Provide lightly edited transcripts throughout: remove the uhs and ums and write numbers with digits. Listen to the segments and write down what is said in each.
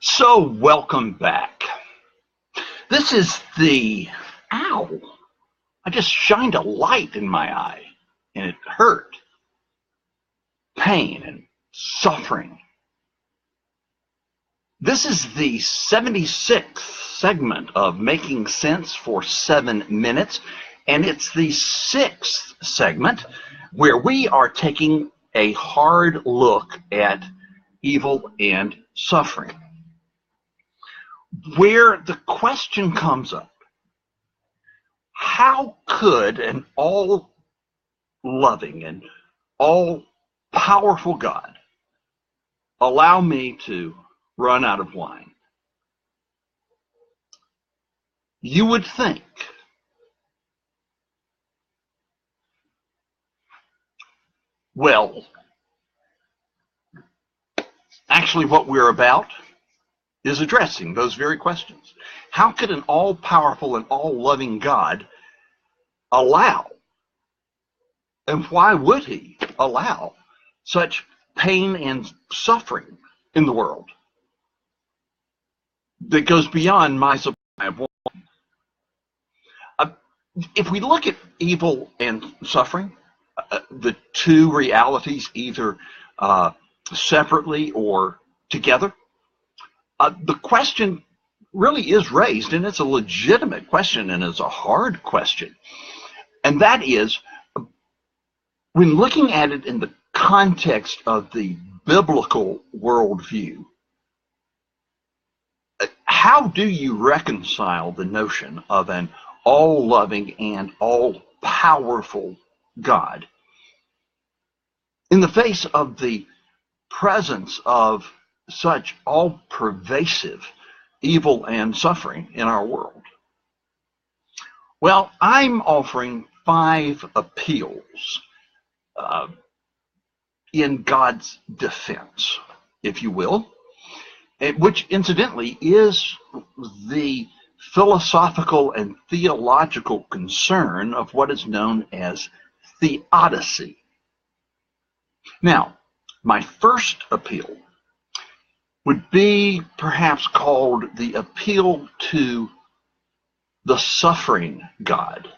So, welcome back. This is the, ow, I just shined a light in my eye and it hurt. Pain and suffering. This is the 76th segment of Making Sense for 7 Minutes, and it's the 6th segment where we are taking a hard look at evil and suffering. Where the question comes up, how could an all-loving and all-powerful God allow me to run out of wine? You would think actually what we're about is addressing those very questions. How could an all-powerful and all-loving God allow, and why would he allow, such pain and suffering in the world that goes beyond my supply of wine? If we look at evil and suffering, the two realities, either separately or together, the question really is raised, and it's a legitimate question, and it's a hard question. And that is, when looking at it in the context of the biblical worldview, how do you reconcile the notion of an all-loving and all-powerful God in the face of the presence of such all-pervasive evil and suffering in our world? Well, I'm offering 5 appeals in God's defense, if you will, which incidentally is the philosophical and theological concern of what is known as theodicy. Now, my first appeal would be perhaps called the appeal to the suffering God.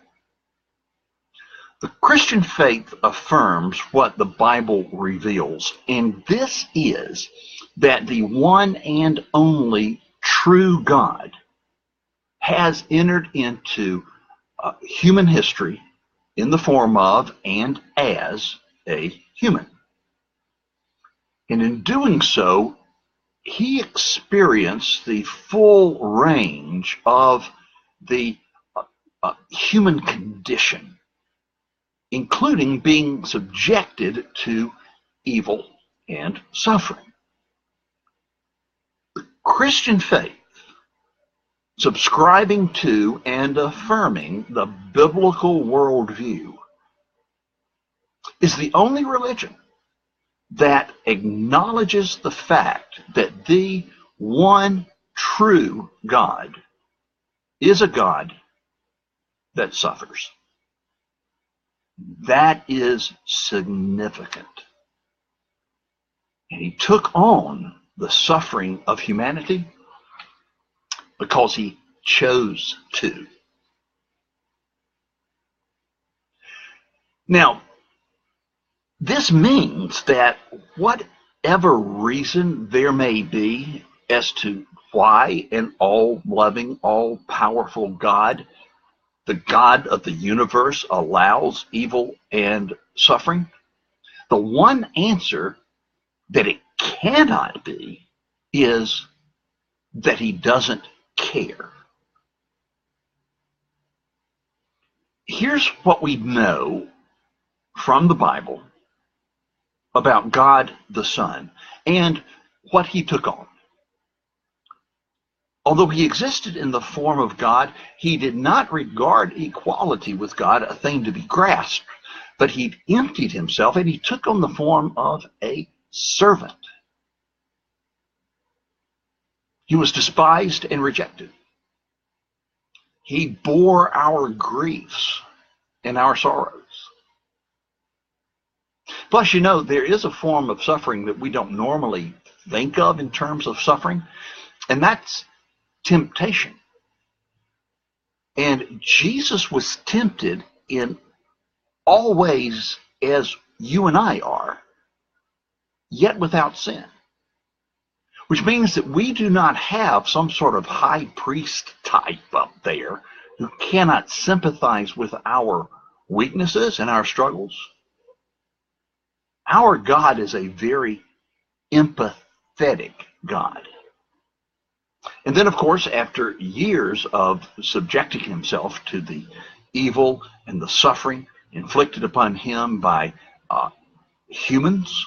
The Christian faith affirms what the Bible reveals, and this is that the one and only true God has entered into human history in the form of and as a human. And in doing so, he experienced the full range of the human condition, including being subjected to evil and suffering. The Christian faith, subscribing to and affirming the biblical worldview, is the only religion that acknowledges the fact that the one true God is a God that suffers. That is significant. And he took on the suffering of humanity because he chose to. Now, this means that whatever reason there may be as to why an all-loving, all-powerful God, the God of the universe, allows evil and suffering, the one answer that it cannot be is that he doesn't care. Here's what we know from the Bible about God the Son and what he took on. Although he existed in the form of God, he did not regard equality with God a thing to be grasped, but he emptied himself and he took on the form of a servant. He was despised and rejected. He bore our griefs and our sorrows. Plus, you know, there is a form of suffering that we don't normally think of in terms of suffering, And that's temptation. And Jesus was tempted in all ways as you and I are, yet without sin. Which means that we do not have some sort of high priest type up there who cannot sympathize with our weaknesses and our struggles. Our God is a very empathetic God. And then, of course, after years of subjecting himself to the evil and the suffering inflicted upon him by humans,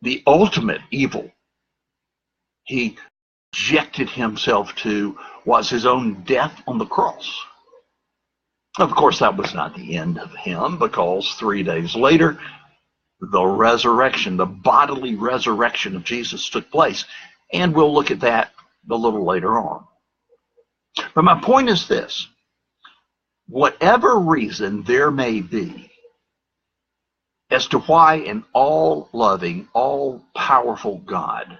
the ultimate evil he subjected himself to was his own death on the cross. Of course, that was not the end of him, because 3 days later, the resurrection, the bodily resurrection of Jesus took place. And we'll look at that a little later on. But my point is this: whatever reason there may be as to why an all-loving, all-powerful God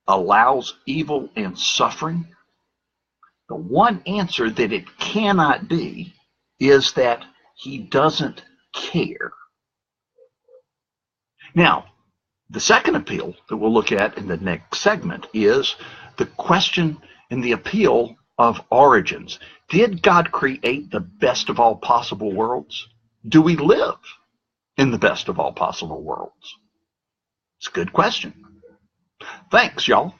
allows evil and suffering, the one answer that it cannot be is that he doesn't care. Now, the second appeal that we'll look at in the next segment is the question and the appeal of origins. Did God create the best of all possible worlds? Do we live in the best of all possible worlds? It's a good question. Thanks, y'all.